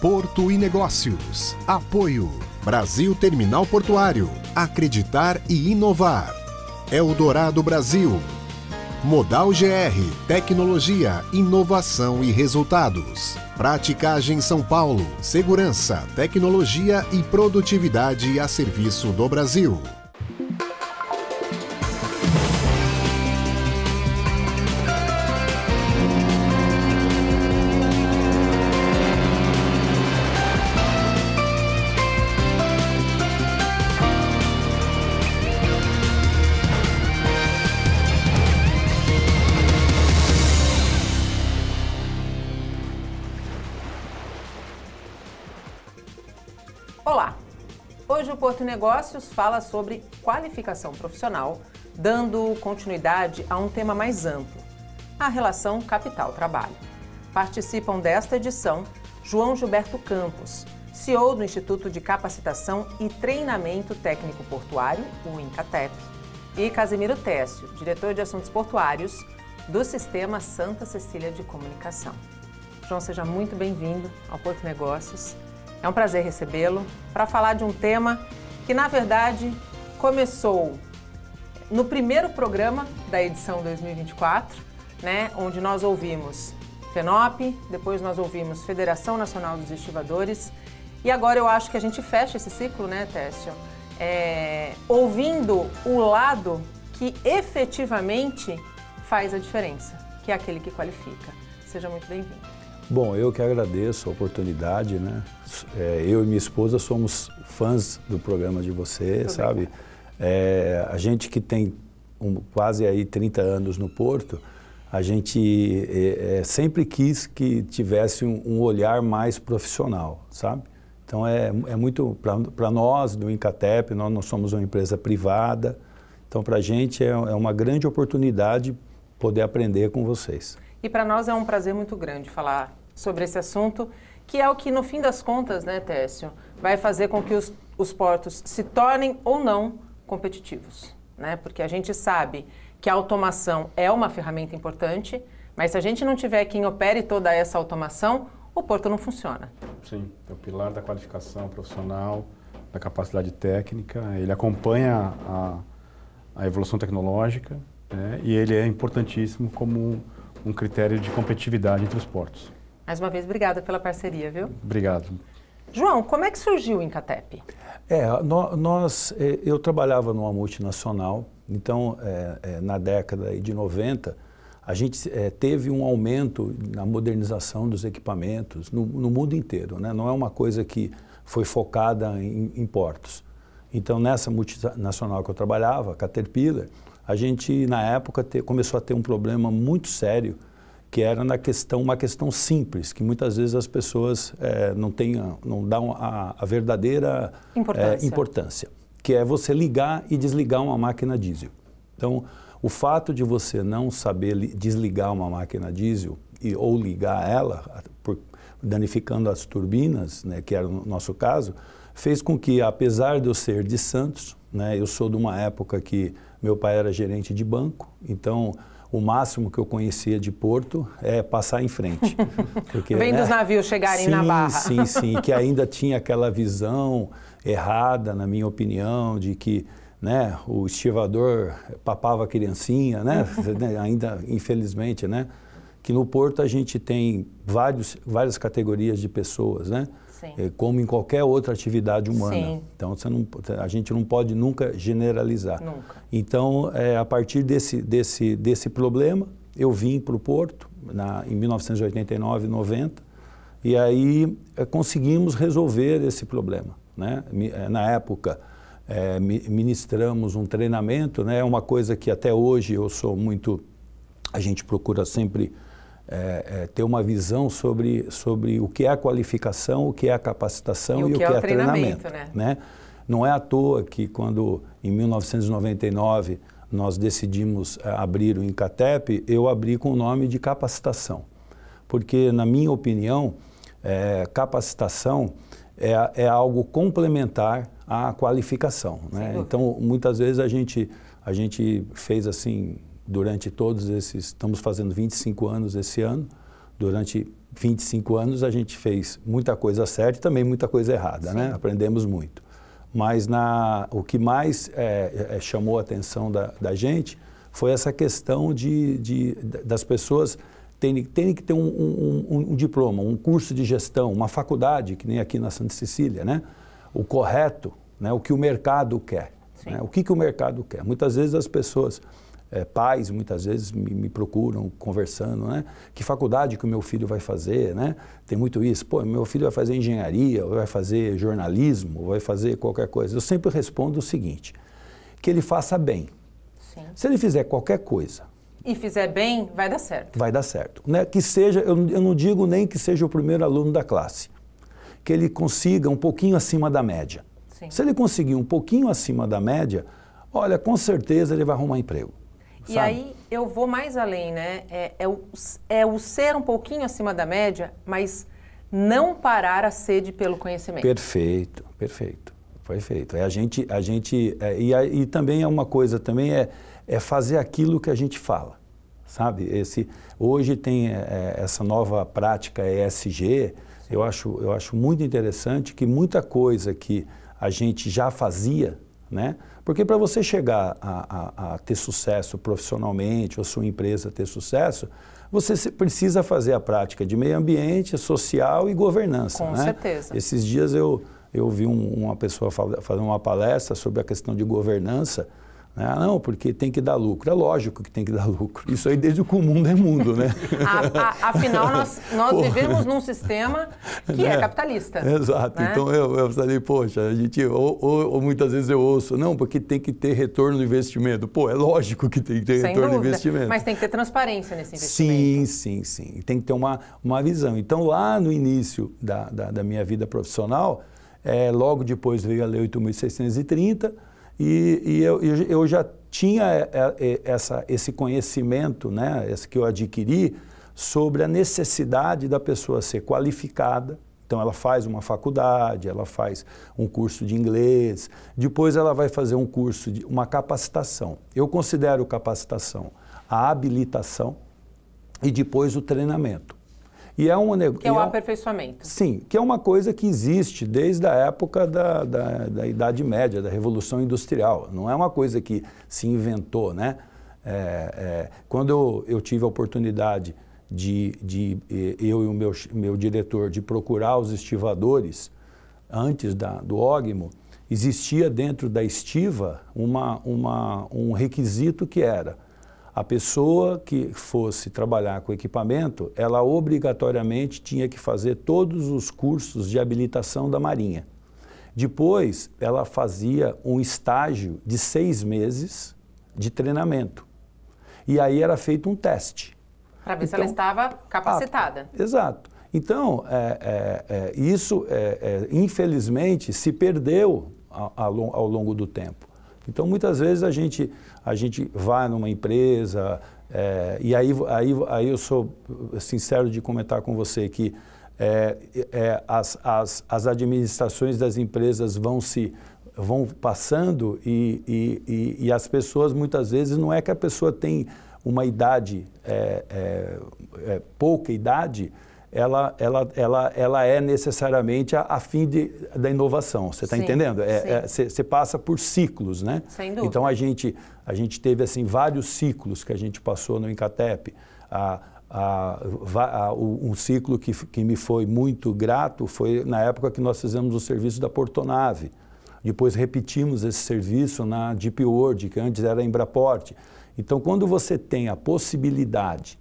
Porto e Negócios. Apoio. Brasil Terminal Portuário. Acreditar e inovar. Eldorado Brasil. Modal GR. Tecnologia, inovação e resultados. Praticagem São Paulo. Segurança, tecnologia e produtividade a serviço do Brasil. Olá! Hoje o Porto e Negócios fala sobre qualificação profissional, dando continuidade a um tema mais amplo, a relação capital-trabalho. Participam desta edição João Gilberto Campos, CEO do Instituto de Capacitação e Treinamento Técnico Portuário, o INCATEP, e Casimiro Técio, diretor de Assuntos Portuários do Sistema Santa Cecília de Comunicação. João, seja muito bem-vindo ao Porto e Negócios. É um prazer recebê-lo para falar de um tema que, na verdade, começou no primeiro programa da edição 2024, né, onde nós ouvimos FENOP, depois nós ouvimos Federação Nacional dos Estivadores, e agora eu acho que a gente fecha esse ciclo, né, Técio? Ouvindo o lado que efetivamente faz a diferença, que é aquele que qualifica. Seja muito bem-vindo. Bom, eu que agradeço a oportunidade, né? Eu e minha esposa somos fãs do programa de você, muito sabe? A gente que tem quase aí 30 anos no Porto, a gente sempre quis que tivesse um olhar mais profissional, sabe? Então é muito, para nós do INCATEP, nós somos uma empresa privada, então para a gente é uma grande oportunidade poder aprender com vocês. E para nós é um prazer muito grande falar sobre esse assunto, que é o que, no fim das contas, né, Técio, vai fazer com que os portos se tornem ou não competitivos, né? Porque a gente sabe que a automação é uma ferramenta importante, mas se a gente não tiver quem opere toda essa automação, o porto não funciona. Sim, é o pilar da qualificação profissional, da capacidade técnica, ele acompanha a evolução tecnológica, né, e ele é importantíssimo como um critério de competitividade entre os portos. Mais uma vez, obrigada pela parceria, viu? Obrigado. João, como é que surgiu o INCATEP? Eu trabalhava numa multinacional, então na década de 90, a gente teve um aumento na modernização dos equipamentos no mundo inteiro, né? Não é uma coisa que foi focada em portos. Então nessa multinacional que eu trabalhava, Caterpillar, a gente, na época, começou a ter um problema muito sério, que era uma questão simples, que muitas vezes as pessoas não dão a verdadeira importância, que é você ligar e desligar uma máquina diesel. Então, o fato de você não saber desligar uma máquina diesel ou ligar ela, danificando as turbinas, né, que era o nosso caso, fez com que, apesar de eu ser de Santos, né, eu sou de uma época que meu pai era gerente de banco, então o máximo que eu conhecia de Porto é passar em frente. Porque, vem dos navios chegarem na barra. Sim, que ainda tinha aquela visão errada, na minha opinião, de que, né, o estivador papava a criancinha, né, ainda infelizmente, né, que no Porto a gente tem várias categorias de pessoas, né? Como em qualquer outra atividade humana. Sim. Então a gente não pode nunca generalizar. Nunca. Então, a partir desse problema, eu vim para o Porto em 1989, 90, e aí conseguimos resolver esse problema, né? Na época, ministramos um treinamento, né? Uma coisa que até hoje eu sou muito... A gente procura sempre ter uma visão sobre o que é a qualificação, o que é a capacitação e o que é treinamento, né? Não é à toa que quando, em 1999, nós decidimos abrir o INCATEP, eu abri com o nome de capacitação. Porque, na minha opinião, capacitação é algo complementar à qualificação, né? Então, muitas vezes a gente fez assim... Durante todos esses, estamos fazendo 25 anos esse ano, durante 25 anos a gente fez muita coisa certa e também muita coisa errada, né? Aprendemos muito. Mas o que mais chamou a atenção da gente foi essa questão das pessoas terem que ter um diploma, um curso de gestão, uma faculdade, que nem aqui na Santa Cecília, né? O correto, né? O que o mercado quer. Né? O que o mercado quer? Muitas vezes as pessoas... pais muitas vezes me procuram conversando, né? Que faculdade que o meu filho vai fazer, né? Tem muito isso. Pô, meu filho vai fazer engenharia, ou vai fazer jornalismo, ou vai fazer qualquer coisa. Eu sempre respondo o seguinte, que ele faça bem. Sim. Se ele fizer qualquer coisa... E fizer bem, vai dar certo. Vai dar certo. Né? Que seja, eu não digo nem que seja o primeiro aluno da classe, que ele consiga um pouquinho acima da média. Sim. Se ele conseguir um pouquinho acima da média, olha, com certeza ele vai arrumar emprego. E sabe? aí eu vou mais além, né? É o ser um pouquinho acima da média, mas não parar a sede pelo conhecimento. Perfeito, perfeito. Perfeito. E também é uma coisa, também é fazer aquilo que a gente fala, sabe? Hoje tem essa nova prática ESG, eu acho muito interessante que muita coisa que a gente já fazia, né? Porque para você chegar a ter sucesso profissionalmente, ou sua empresa ter sucesso, você precisa fazer a prática de meio ambiente, social e governança. Com certeza. Esses dias eu ouvi uma pessoa fazer uma palestra sobre a questão de governança. Né? Não, porque tem que dar lucro. É lógico que tem que dar lucro. Isso aí desde que o mundo é mundo, né? Afinal, nós vivemos num sistema que é capitalista. Exato. Né? Então eu falei, poxa, a gente, ou muitas vezes eu ouço, não, porque tem que ter retorno no investimento. Pô, é lógico que tem que ter retorno no investimento. Mas tem que ter transparência nesse investimento. Sim. Tem que ter uma visão. Então, lá no início da minha vida profissional, logo depois veio a Lei 8.630, e eu já tinha esse conhecimento, né, esse que eu adquiri, sobre a necessidade da pessoa ser qualificada. Então, ela faz uma faculdade, ela faz um curso de inglês, depois ela vai fazer um curso, uma capacitação. Eu considero capacitação a habilitação e depois o treinamento. E que é o aperfeiçoamento. Sim, que é uma coisa que existe desde a época da Idade Média, da Revolução Industrial. Não é uma coisa que se inventou, né? Quando eu tive a oportunidade eu e o meu diretor, de procurar os estivadores antes do OGMO, existia dentro da estiva um requisito que era: a pessoa que fosse trabalhar com equipamento, ela obrigatoriamente tinha que fazer todos os cursos de habilitação da Marinha. Depois, ela fazia um estágio de 6 meses de treinamento. E aí era feito um teste. Para ver se ela estava capacitada. Exato. Então, isso, infelizmente, se perdeu ao longo do tempo. Então, muitas vezes a gente vai numa empresa, e aí eu sou sincero de comentar com você que as administrações das empresas vão passando e as pessoas, muitas vezes, não é que a pessoa tem uma idade, pouca idade, ela é necessariamente a fim da inovação, você está entendendo? Você passa por ciclos, né? Sem dúvida. Então, a gente teve assim, vários ciclos que a gente passou no Incatep. Um ciclo que me foi muito grato foi na época que nós fizemos o serviço da Portonave. Depois repetimos esse serviço na Deep World, que antes era a Embraport. Então, quando você tem a possibilidade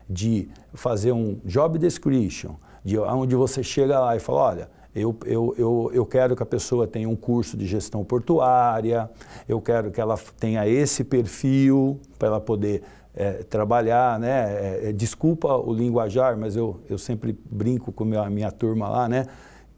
de fazer um job description, onde você chega lá e fala, olha, eu quero que a pessoa tenha um curso de gestão portuária, eu quero que ela tenha esse perfil para ela poder trabalhar, né? Desculpa o linguajar, mas eu sempre brinco com a minha turma lá, né?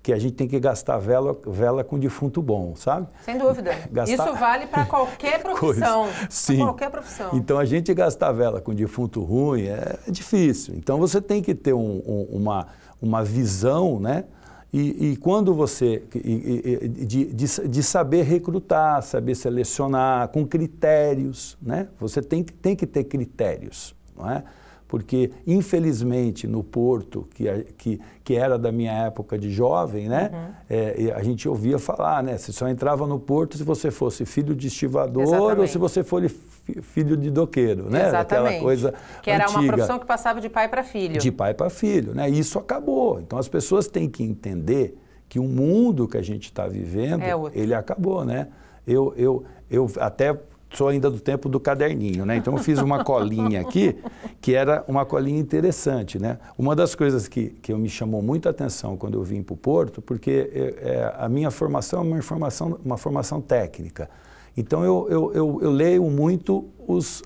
Que a gente tem que gastar vela com defunto bom, sabe? Sem dúvida. Isso vale para qualquer profissão. Sim. Para qualquer profissão. Então, a gente gastar vela com defunto ruim é difícil. Então, você tem que ter uma visão, né? E quando você... de saber recrutar, saber selecionar, com critérios, né? Você tem que ter critérios, não é? porque infelizmente no Porto, que era da minha época de jovem, né, a gente ouvia falar, né, você só entrava no Porto se você fosse filho de estivador. Exatamente. Ou se você fosse filho de doqueiro, né? Exatamente. Aquela coisa que era antiga. Uma profissão que passava de pai para filho. De pai para filho, né? Isso acabou. Então as pessoas têm que entender que o mundo que a gente está vivendo, ele acabou, né? Eu até sou ainda do tempo do caderninho, né? Então eu fiz uma colinha aqui, que era uma colinha interessante, né? Uma das coisas que me chamou muita atenção quando eu vim para o Porto, porque a minha formação é uma formação técnica. Então eu leio muito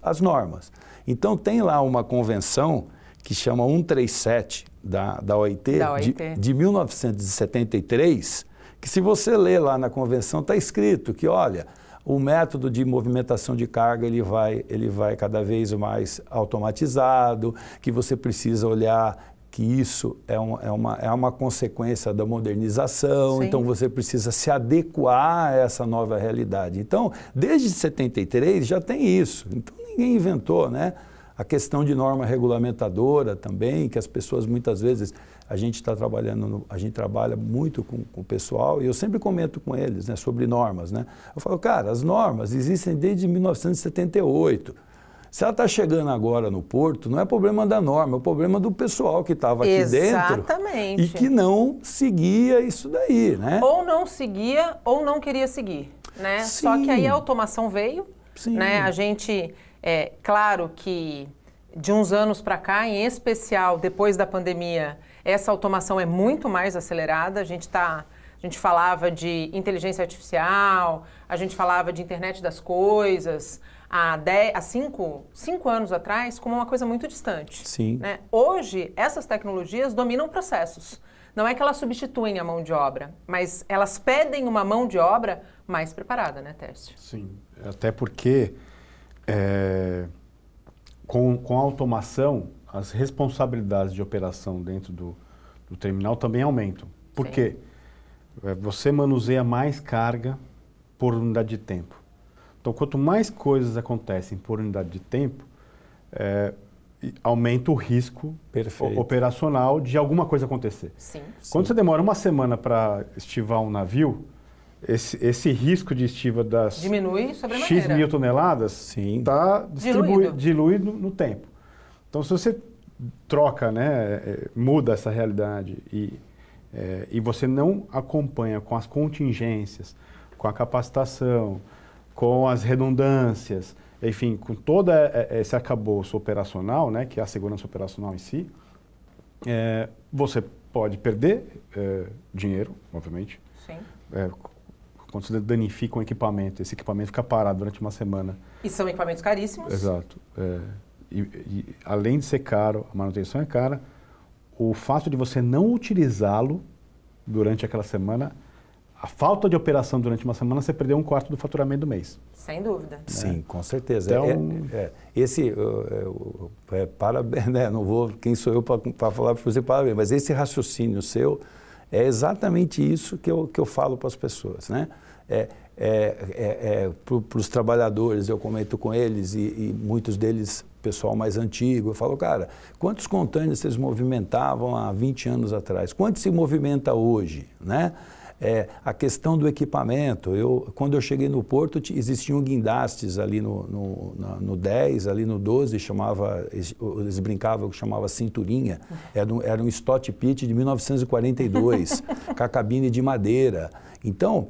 as normas. Então tem lá uma convenção que chama 137 da OIT, de 1973, que se você ler lá na convenção está escrito que, olha, o método de movimentação de carga ele vai cada vez mais automatizado, que você precisa olhar que isso é uma consequência da modernização. Sim. Então você precisa se adequar a essa nova realidade. Então, desde 73 já tem isso. Então ninguém inventou, né? A questão de norma regulamentadora também, que as pessoas muitas vezes, a gente trabalha muito com o pessoal e eu sempre comento com eles, né, sobre normas, né? Eu falo, cara, as normas existem desde 1978. Se ela está chegando agora no Porto, não é problema da norma, é o problema do pessoal que estava aqui dentro e que não seguia isso daí, né? Ou não seguia ou não queria seguir, né? Sim. Só que aí a automação veio, Sim. né? A gente, claro que de uns anos para cá, em especial depois da pandemia, essa automação é muito mais acelerada. A gente falava de inteligência artificial, a gente falava de internet das coisas há 5 anos atrás como uma coisa muito distante. Sim. Né? Hoje, essas tecnologias dominam processos. Não é que elas substituem a mão de obra, mas elas pedem uma mão de obra mais preparada, né, Tércio? Sim, até porque com a automação, as responsabilidades de operação dentro do terminal também aumentam. Por quê? Você manuseia mais carga por unidade de tempo. Então, quanto mais coisas acontecem por unidade de tempo, aumenta o risco operacional de alguma coisa acontecer. Sim. Quando você demora uma semana para estivar um navio, esse risco de estiva das diminui sobremaneira. X mil toneladas está diluído no tempo. Então, se você troca, né, muda essa realidade e você não acompanha com as contingências, com a capacitação, com as redundâncias, enfim, com todo esse arcabouço operacional, né, que é a segurança operacional em si, você pode perder dinheiro, obviamente. Sim. Quando você danifica um equipamento, esse equipamento fica parado durante uma semana. E são equipamentos caríssimos. Exato. E além de ser caro, a manutenção é cara, o fato de você não utilizá-lo durante aquela semana, a falta de operação durante uma semana, você perdeu 1/4 do faturamento do mês. Sem dúvida. Sim, com certeza. Então, parabéns, né? Não vou, quem sou eu para falar para você parabéns, mas esse raciocínio seu é exatamente isso que eu falo para as pessoas, né? Para os trabalhadores, eu comento com eles e muitos deles, pessoal mais antigo, eu falo, cara, quantos contêineres vocês movimentavam há 20 anos atrás? Quanto se movimenta hoje, né? A questão do equipamento, quando eu cheguei no Porto, existiam guindastes ali no 10, ali no 12, eles brincavam que chamava cinturinha, era um Stott Pitt de 1942, com a cabine de madeira. Então,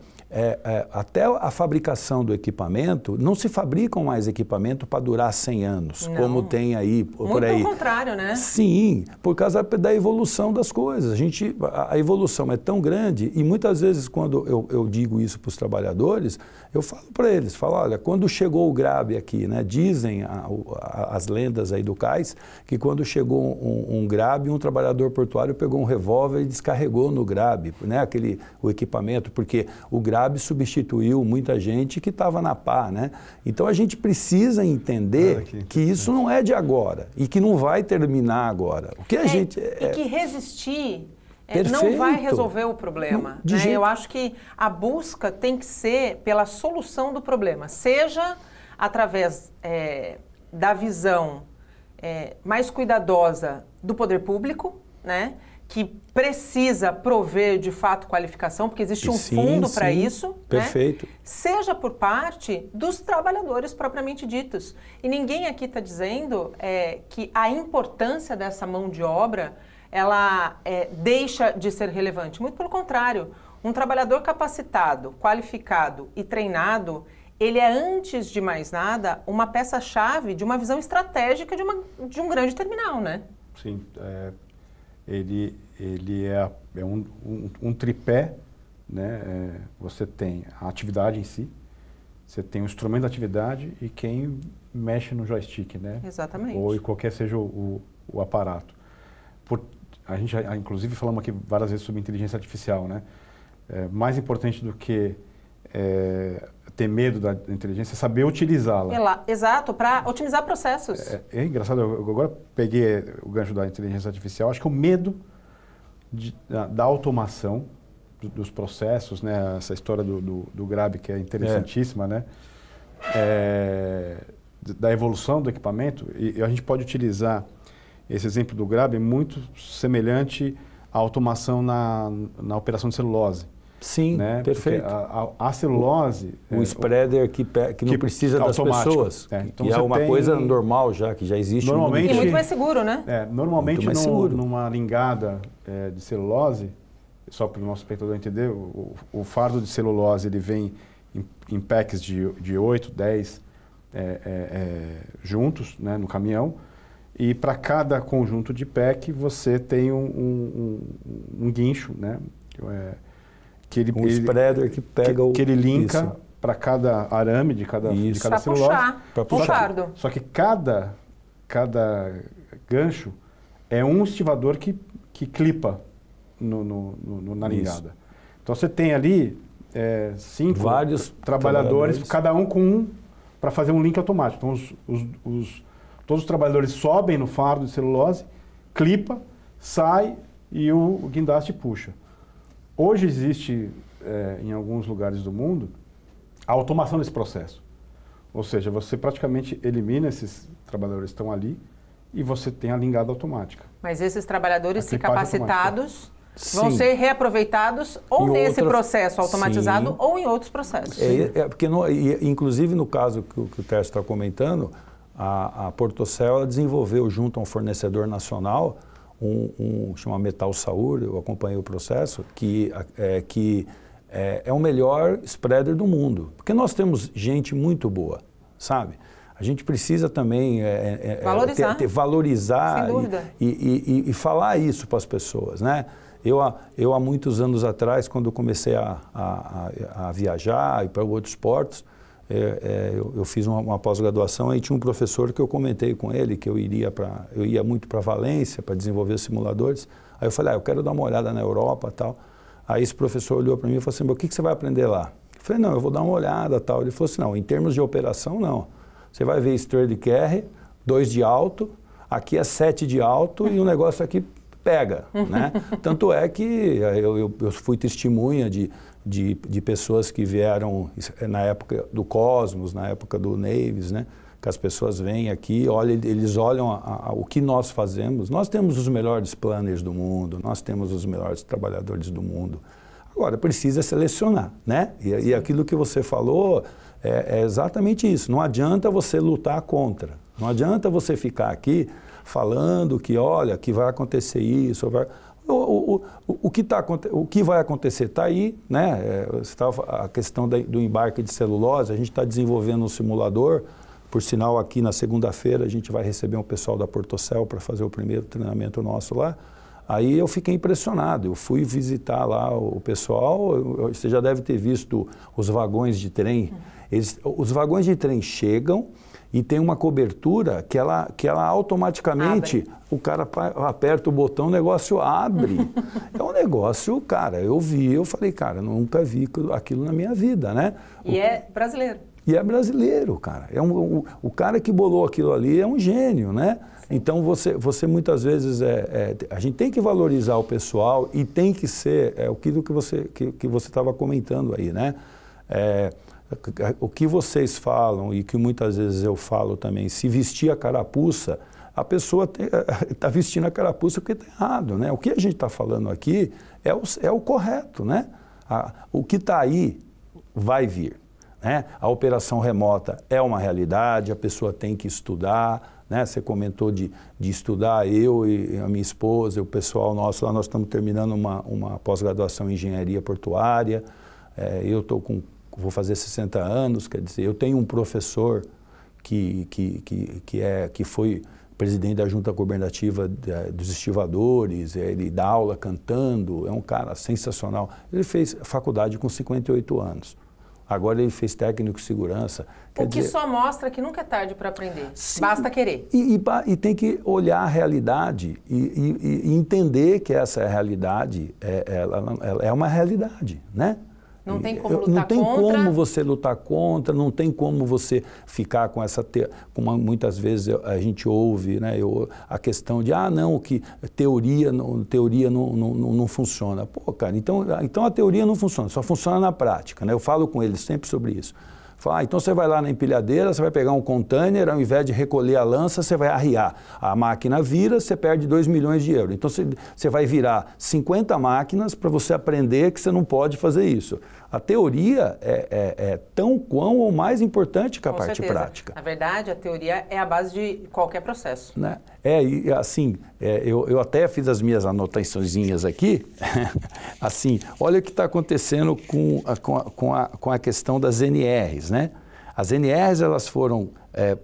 até a fabricação do equipamento, não se fabricam mais equipamento para durar 100 anos, como tem aí, por aí. Muito ao contrário, né? Sim, por causa da evolução das coisas. A evolução é tão grande e muitas vezes quando eu digo isso para os trabalhadores, eu falo para eles, olha, quando chegou o Grabe aqui, né, dizem as lendas aí do cais, que quando chegou um Grabe, um trabalhador portuário pegou um revólver e descarregou no Grabe, né, o equipamento, porque o Grabe substituiu muita gente que estava na pá, né? Então a gente precisa entender que isso não é de agora e que não vai terminar agora. O que a gente e que resistir não vai resolver o problema. Né? Eu acho que a busca tem que ser pela solução do problema, seja através da visão mais cuidadosa do poder público, né? Que precisa prover, de fato, qualificação, porque existe um fundo para isso. Perfeito. Né? Seja por parte dos trabalhadores propriamente ditos. E ninguém aqui está dizendo que a importância dessa mão de obra, ela deixa de ser relevante. Muito pelo contrário. Um trabalhador capacitado, qualificado e treinado, ele é, antes de mais nada, uma peça-chave de uma visão estratégica de um grande terminal, né? Sim, ele é um tripé, né? Você tem a atividade em si, você tem o instrumento da atividade e quem mexe no joystick, né? Exatamente. Ou qualquer seja o aparato. A gente inclusive falamos aqui várias vezes sobre inteligência artificial, né? Mais importante do que ter medo da inteligência é saber utilizá-la. Exato, para otimizar processos. É engraçado, eu agora peguei o gancho da inteligência artificial, acho que o medo da automação dos processos, né? Essa história do Grab, que é interessantíssima, né? Da evolução do equipamento, e a gente pode utilizar esse exemplo do Grab muito semelhante à automação na operação de celulose. Sim, né? perfeito. A celulose... O spreader que não precisa das pessoas, então que é uma coisa normal já, que já existe. E muito mais seguro, né? Normalmente, numa lingada de celulose, só para o nosso espectador entender, o fardo de celulose ele vem em packs de 8, 10 juntos, né, no caminhão, e para cada conjunto de pack você tem um guincho, né? Spreader que pega que ele linka para cada arame de cada celulose. Para puxar o fardo. Só que cada gancho é um estivador que clipa na lingada. Então você tem ali 5 vários trabalhadores, cada um com um para fazer um link automático. Então todos os trabalhadores sobem no fardo de celulose, clipa, sai e o guindaste puxa. Hoje existe, em alguns lugares do mundo, a automação desse processo. Ou seja, você praticamente elimina esses trabalhadores que estão ali e você tem a lingada automática. Mas esses trabalhadores, se capacitados, vão ser reaproveitados ou nesse processo automatizado ou em outros processos. Porque, inclusive, no caso que o Tércio está comentando, a Portocel desenvolveu junto a um fornecedor nacional chama Metal Saur, eu acompanhei o processo, que é o melhor spreader do mundo. Porque nós temos gente muito boa, sabe? A gente precisa também valorizar sem dúvida. E falar isso para as pessoas, né? Eu há muitos anos atrás, quando eu comecei a viajar e para outros portos, eu fiz uma pós-graduação e tinha um professor que eu comentei com ele que eu ia muito para Valência para desenvolver simuladores. Aí eu falei, eu quero dar uma olhada na Europa e tal. Aí esse professor olhou para mim e falou assim, o que você vai aprender lá? Eu falei, não, eu vou dar uma olhada tal. Ele falou assim, não, em termos de operação, não. Você vai ver straight carry, 2 de alto, aqui é 7 de alto e o negócio aqui pega, né? Tanto é que eu fui testemunha de pessoas que vieram na época do Cosmos, na época do Navies, né? Que as pessoas vêm aqui, eles olham o que nós fazemos. Nós temos os melhores planners do mundo, nós temos os melhores trabalhadores do mundo. Agora, precisa selecionar, né? E aquilo que você falou é exatamente isso. Não adianta você lutar contra. Não adianta você ficar aqui falando que, olha, que vai acontecer isso. O que vai acontecer está aí, né? A questão do embarque de celulose, a gente está desenvolvendo um simulador. Por sinal, aqui na segunda-feira a gente vai receber um pessoal da Portocel para fazer o primeiro treinamento nosso lá. Aí eu fiquei impressionado, eu fui visitar lá o pessoal, você já deve ter visto os vagões de trem. Os vagões de trem chegam e tem uma cobertura que ela automaticamente, o cara aperta o botão, o negócio abre. É um negócio, cara, eu falei, cara, nunca vi aquilo na minha vida, né? E é brasileiro. E é brasileiro, cara. O cara que bolou aquilo ali é um gênio, né? Sim. Então, você muitas vezes, a gente tem que valorizar o pessoal e tem que ser aquilo que você estava comentando aí, né? O que vocês falam e que muitas vezes eu falo também, se vestir a carapuça, a pessoa está vestindo a carapuça porque está errado, né? O que a gente está falando aqui é o correto, né? O que está aí vai vir, né? A operação remota é uma realidade, a pessoa tem que estudar, né? Você comentou de estudar, eu e a minha esposa, o pessoal nosso, lá nós estamos terminando uma pós-graduação em engenharia portuária, eu vou fazer 60 anos, quer dizer, eu tenho um professor que foi presidente da junta coordenativa dos estivadores, ele dá aula cantando, é um cara sensacional. Ele fez faculdade com 58 anos. Agora ele fez técnico de segurança. O que só mostra que nunca é tarde para aprender. Sim, basta querer. E tem que olhar a realidade e entender que essa realidade é uma realidade, né? Não tem como lutar contra. Não tem como você lutar contra, não tem como você ficar com essa... Como muitas vezes a gente ouve, né, a questão de, não, que teoria não funciona. Pô, cara, então a teoria não funciona, só funciona na prática, né? Eu falo com eles sempre sobre isso. Fala, então você vai lá na empilhadeira, você vai pegar um container, ao invés de recolher a lança, você vai arriar. A máquina vira, você perde 2 milhões de euros. Então você vai virar 50 máquinas para você aprender que você não pode fazer isso. A teoria é tão quão ou mais importante que a parte prática. Na verdade, a teoria é a base de qualquer processo. Né? E assim, eu até fiz as minhas anotaçõezinhas aqui. Assim, olha o que está acontecendo com a questão das NRs, né? As NRs, elas foram,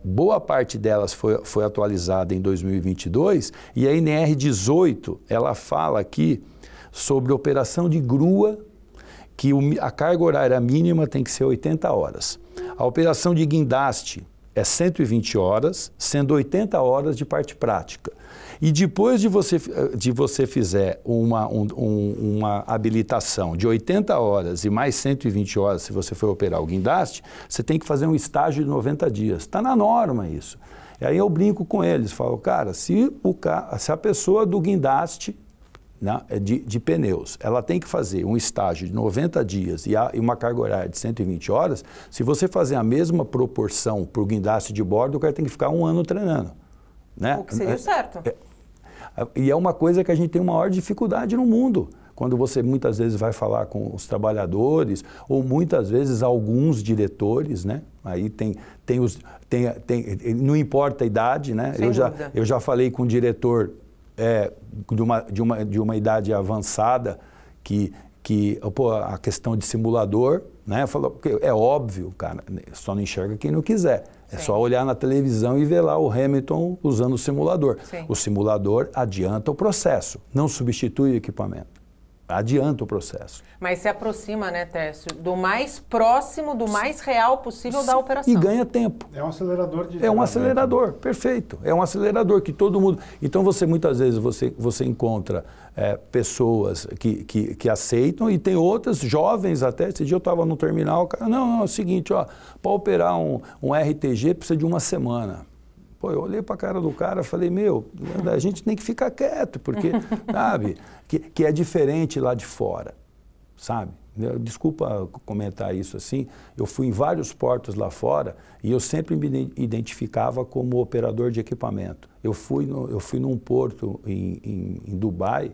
boa parte delas foi atualizada em 2022, e a NR 18, ela fala aqui sobre operação de grua, que a carga horária mínima tem que ser 80 horas. A operação de guindaste é 120 horas, sendo 80 horas de parte prática. E depois de você fizer uma habilitação de 80 horas e mais 120 horas, se você for operar o guindaste, você tem que fazer um estágio de 90 dias. Está na norma isso. E aí eu brinco com eles, falo, cara, se a pessoa do guindaste, né, de pneus, ela tem que fazer um estágio de 90 dias e uma carga horária de 120 horas, se você fazer a mesma proporção para o guindaste de bordo, o cara tem que ficar 1 ano treinando. Né? O que seria certo. E é uma coisa que a gente tem uma maior dificuldade no mundo. Quando você muitas vezes vai falar com os trabalhadores, ou muitas vezes alguns diretores, né? Aí não importa a idade, né? Eu já falei com um diretor de uma idade avançada que a questão de simulador, né? Falou, porque é óbvio, cara, só não enxerga quem não quiser. É só olhar na televisão e ver lá o Hamilton usando o simulador. Sim. O simulador adianta o processo, não substitui o equipamento. Adianta o processo. Mas se aproxima, né, Tércio, do mais próximo, do mais real possível da operação. E ganha tempo. É um acelerador de... É um acelerador, perfeito. É um acelerador que todo mundo... Então, muitas vezes você encontra pessoas que aceitam e tem outras, jovens até. Esse dia eu estava no terminal, cara, não, é o seguinte, ó, para operar um RTG precisa de 1 semana. Pô, eu olhei para a cara do cara e falei, a gente tem que ficar quieto, porque, sabe, que é diferente lá de fora, sabe? Desculpa comentar isso assim, eu fui em vários portos lá fora e eu sempre me identificava como operador de equipamento. Eu fui num porto em Dubai,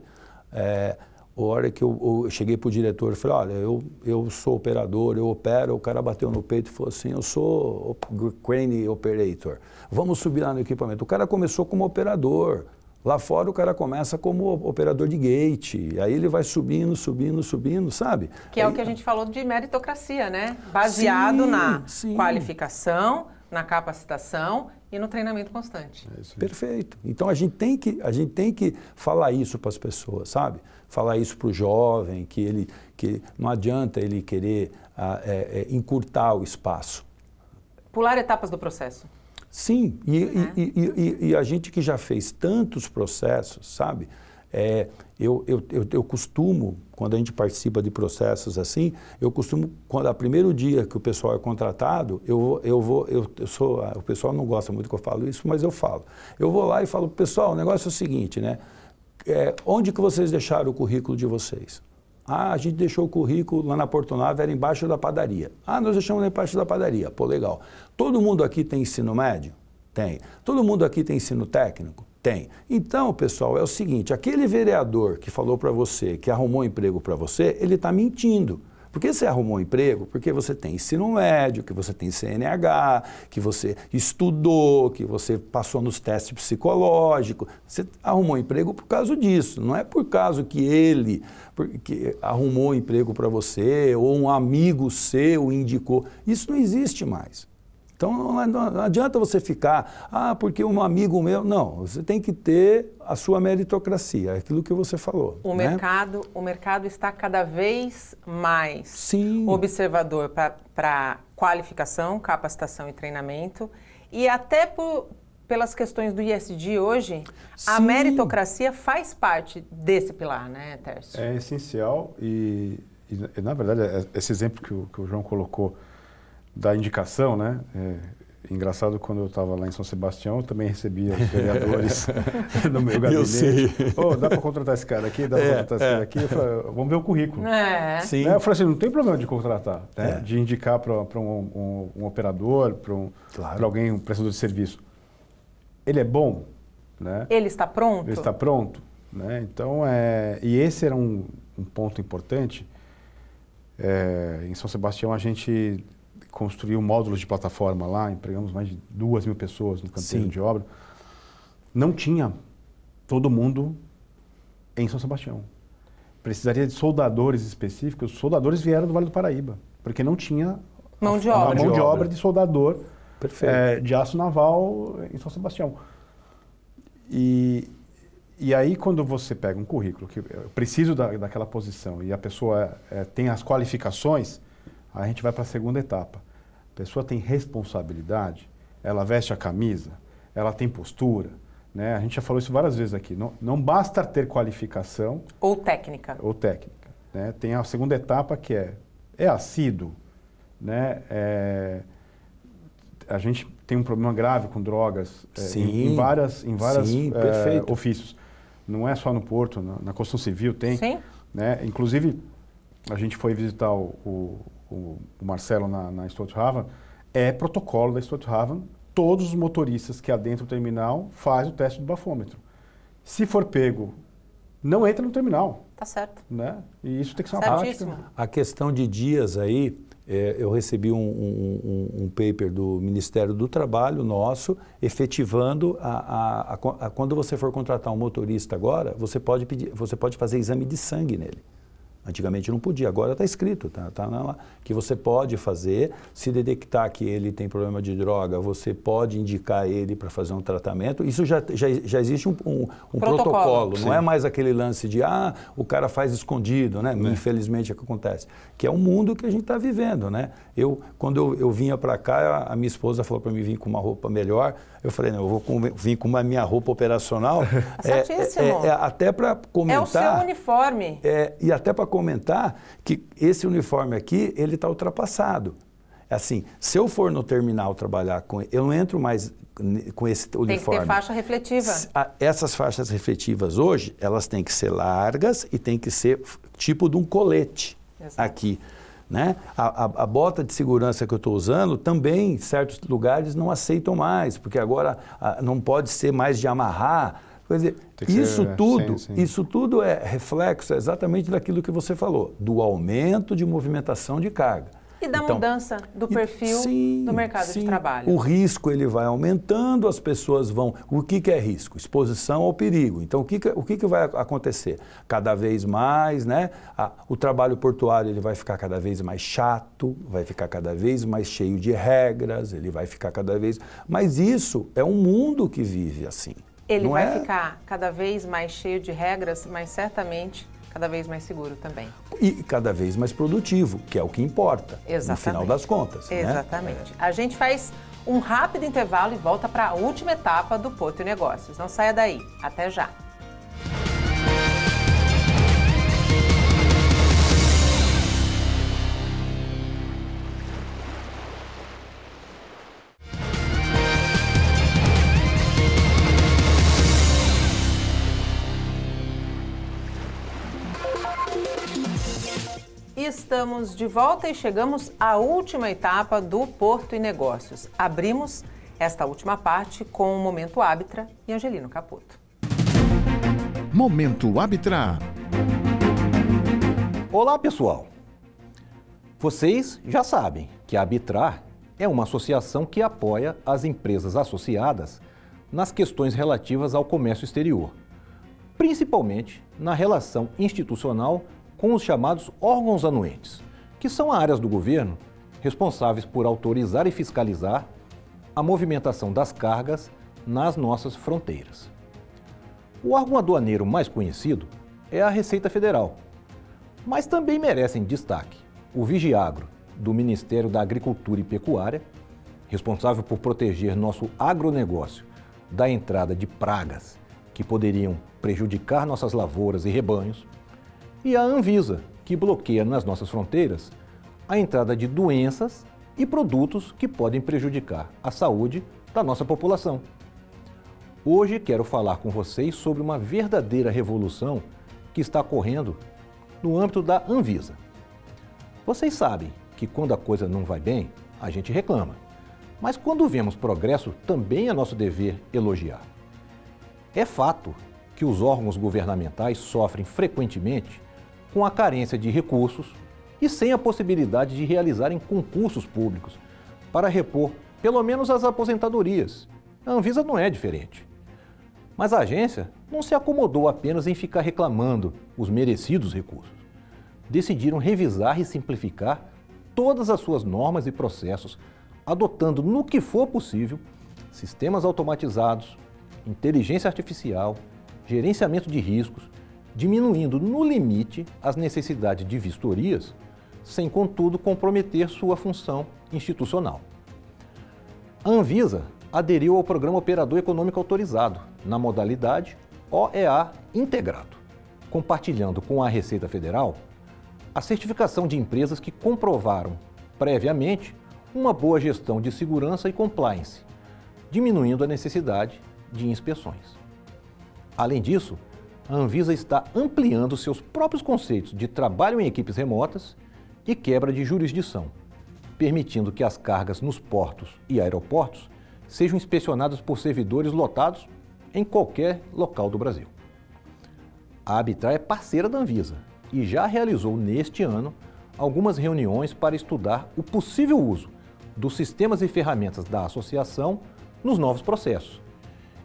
a hora que eu cheguei para o diretor e falei, olha, eu sou operador, eu opero, o cara bateu no peito e falou assim, eu sou crane operator, vamos subir lá no equipamento. O cara começou como operador, lá fora o cara começa como operador de gate, aí ele vai subindo, sabe? Que é o que a gente falou de meritocracia, né? Baseado na qualificação, na capacitação e no treinamento constante. Perfeito. Então a gente tem que falar isso para as pessoas, sabe? Falar isso para o jovem, que não adianta ele querer encurtar o espaço. Pular etapas do processo. Sim, e a gente que já fez tantos processos, sabe? Eu costumo, quando a gente participa de processos assim, quando primeiro dia que o pessoal é contratado, o pessoal não gosta muito que eu falo isso, mas eu falo. Eu vou lá e falo, pessoal, o negócio é o seguinte, né? Onde que vocês deixaram o currículo de vocês? A gente deixou o currículo lá na Portonave, era embaixo da padaria. Nós deixamos lá embaixo da padaria. Pô, legal. Todo mundo aqui tem ensino médio? Tem. Todo mundo aqui tem ensino técnico? Tem. Então, pessoal, é o seguinte, aquele vereador que falou para você, que arrumou emprego para você, ele está mentindo. Por que você arrumou um emprego? Porque você tem ensino médio, que você tem CNH, que você estudou, que você passou nos testes psicológicos. Você arrumou um emprego por causa disso. Não é por causa que ele arrumou um emprego para você ou um amigo seu indicou. Isso não existe mais. Então não adianta você ficar, porque um amigo meu... Não, você tem que ter a sua meritocracia, aquilo que você falou. O mercado está cada vez mais Sim. observador para qualificação, capacitação e treinamento. E até pelas questões do ISD hoje, Sim. a meritocracia faz parte desse pilar, né, Tércio? É essencial e na verdade, esse exemplo que o João colocou da indicação, né? Engraçado, quando eu estava lá em São Sebastião, eu também recebia os vereadores no meu gabinete. Eu sei. Dá para contratar esse cara aqui? Dá para contratar esse cara aqui? Eu falei, vamos ver o currículo. Sim. Eu falei assim, não tem problema de contratar, né? De indicar para um operador, para alguém, um prestador de serviço. Ele é bom, né? Ele está pronto? Ele está pronto, né? Então, e esse era um ponto importante. Em São Sebastião, a gente construiu módulos de plataforma lá, empregamos mais de 2.000 pessoas no canteiro de obra. Não tinha todo mundo em São Sebastião. Precisaria de soldadores específicos. Os soldadores vieram do Vale do Paraíba, porque não tinha mão de obra de soldador de aço naval em São Sebastião. E aí, quando você pega um currículo que eu preciso daquela posição e a pessoa tem as qualificações, a gente vai para a segunda etapa. A pessoa tem responsabilidade, ela veste a camisa, ela tem postura, né? A gente já falou isso várias vezes aqui. Não basta ter qualificação... Ou técnica. Né? Tem a segunda etapa que é assíduo, né? A gente tem um problema grave com drogas em várias ofícios. Não é só no Porto, na construção civil tem. Sim. Né? Inclusive, a gente foi visitar o Marcelo na Stolthaven, protocolo da Stolthaven, todos os motoristas que adentram o terminal fazem o teste do bafômetro. Se for pego, não entra no terminal. Tá certo. Né? E isso tem que ser uma prática. A questão de dias aí, eu recebi um paper do Ministério do Trabalho nosso, efetivando, quando você for contratar um motorista agora, você pode fazer exame de sangue nele. Antigamente não podia, agora está escrito, tá lá, que você pode fazer, se detectar que ele tem problema de droga, você pode indicar ele para fazer um tratamento. Isso já existe um protocolo, não é mais aquele lance de, o cara faz escondido, né? Infelizmente é o que acontece, que é o mundo que a gente está vivendo, né? Quando eu vinha para cá, a minha esposa falou para mim vir com uma roupa melhor, eu falei, não, eu vou vir com a minha roupa operacional, até para comentar... É o seu uniforme. E até para comentar que esse uniforme aqui, ele está ultrapassado. Assim, se eu for no terminal trabalhar com ele, eu não entro mais com esse uniforme. Tem que ter faixa refletiva. Essas faixas refletivas hoje, elas têm que ser largas e tem que ser tipo de um colete. Exato. Aqui. Né? A bota de segurança que eu estou usando também, em certos lugares, não aceitam mais, porque agora não pode ser mais de amarrar. Quer dizer, isso tudo é reflexo exatamente daquilo que você falou, do aumento de movimentação de carga. E da mudança do perfil do mercado de trabalho. O risco ele vai aumentando, as pessoas vão... O que é risco? Exposição ao perigo. Então, o que vai acontecer? Cada vez mais, né? O trabalho portuário ele vai ficar cada vez mais chato, vai ficar cada vez mais cheio de regras, ele vai ficar cada vez... Mas isso é um mundo que vive assim. Ele vai ficar cada vez mais cheio de regras, mas certamente... cada vez mais seguro também. E cada vez mais produtivo, que é o que importa, no final das contas. Exatamente. Né? A gente faz um rápido intervalo e volta para a última etapa do Porto e Negócios. Não saia daí. Até já. Estamos de volta e chegamos à última etapa do Porto e Negócios. Abrimos Esta última parte com o Momento Árbitra e Angelino Caputo. Momento Árbitra. Olá, pessoal! Vocês já sabem que a Arbitrar é uma associação que apoia as empresas associadas nas questões relativas ao comércio exterior, principalmente na relação institucional com os chamados órgãos anuentes, que são áreas do governo responsáveis por autorizar e fiscalizar a movimentação das cargas nas nossas fronteiras. O órgão aduaneiro mais conhecido é a Receita Federal, mas também merecem destaque o Vigiagro, do Ministério da Agricultura e Pecuária, responsável por proteger nosso agronegócio da entrada de pragas que poderiam prejudicar nossas lavouras e rebanhos, e a Anvisa, que bloqueia nas nossas fronteiras a entrada de doenças e produtos que podem prejudicar a saúde da nossa população. Hoje quero falar com vocês sobre uma verdadeira revolução que está ocorrendo no âmbito da Anvisa. Vocês sabem que quando a coisa não vai bem, a gente reclama. Mas quando vemos progresso, também é nosso dever elogiar. É fato que os órgãos governamentais sofrem frequentemente com a carência de recursos e sem a possibilidade de realizarem concursos públicos para repor pelo menos as aposentadorias. A Anvisa não é diferente. Mas a agência não se acomodou apenas em ficar reclamando os merecidos recursos. Decidiram revisar e simplificar todas as suas normas e processos, adotando no que for possível sistemas automatizados, inteligência artificial, gerenciamento de riscos, diminuindo no limite as necessidades de vistorias, sem contudo comprometer sua função institucional. A Anvisa aderiu ao Programa Operador Econômico Autorizado, na modalidade OEA Integrado, compartilhando com a Receita Federal a certificação de empresas que comprovaram previamente uma boa gestão de segurança e compliance, diminuindo a necessidade de inspeções. Além disso, a Anvisa está ampliando seus próprios conceitos de trabalho em equipes remotas e quebra de jurisdição, permitindo que as cargas nos portos e aeroportos sejam inspecionadas por servidores lotados em qualquer local do Brasil. A Arbitrar é parceira da Anvisa e já realizou neste ano algumas reuniões para estudar o possível uso dos sistemas e ferramentas da associação nos novos processos.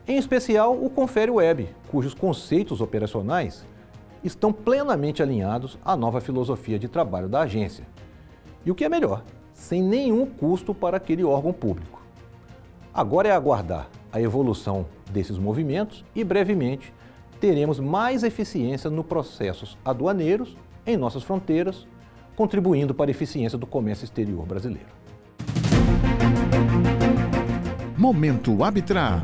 Em especial, o Confere Web, cujos conceitos operacionais estão plenamente alinhados à nova filosofia de trabalho da agência. E o que é melhor, sem nenhum custo para aquele órgão público. Agora é aguardar a evolução desses movimentos e, brevemente, teremos mais eficiência nos processos aduaneiros em nossas fronteiras, contribuindo para a eficiência do comércio exterior brasileiro. Momento Arbitrar.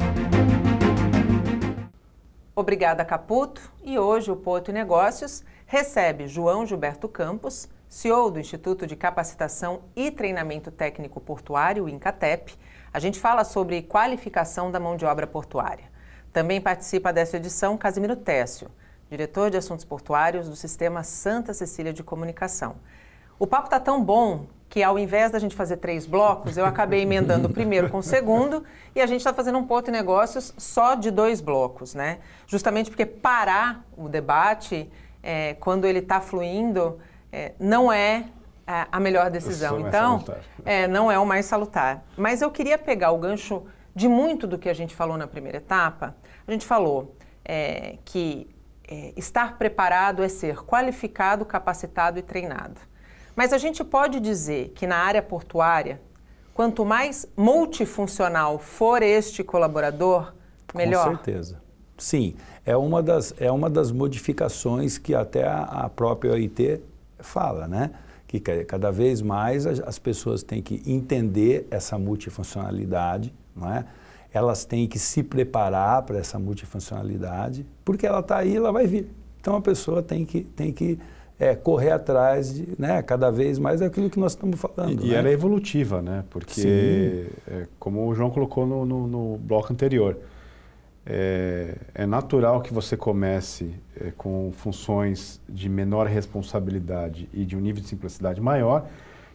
Obrigada, Caputo. E hoje o Porto e Negócios recebe João Gilberto Campos, CEO do Instituto de Capacitação e Treinamento Técnico Portuário, INCATEP. A gente fala sobre qualificação da mão de obra portuária. Também participa dessa edição Casimiro Técio, diretor de Assuntos Portuários do Sistema Santa Cecília de Comunicação. O papo está tão bom que, ao invés da gente fazer 3 blocos, eu acabei emendando o primeiro com o segundo e a gente está fazendo um Porto e Negócios só de 2 blocos, né? Justamente porque parar o debate, quando ele está fluindo, não é a melhor decisão. Então, não é o mais salutar. Mas eu queria pegar o gancho de muito do que a gente falou na primeira etapa. A gente falou que estar preparado é ser qualificado, capacitado e treinado. Mas a gente pode dizer que na área portuária, quanto mais multifuncional for este colaborador, melhor? Com certeza. Sim, é uma das modificações que até a própria OIT fala, né? Que cada vez mais as pessoas têm que entender essa multifuncionalidade, não é? Elas têm que se preparar para essa multifuncionalidade, porque ela está aí, ela vai vir. Então a pessoa tem que correr atrás de, né, cada vez mais aquilo que nós estamos falando. E ela é evolutiva, né? Porque, como o João colocou no bloco anterior, é natural que você comece com funções de menor responsabilidade e de um nível de simplicidade maior,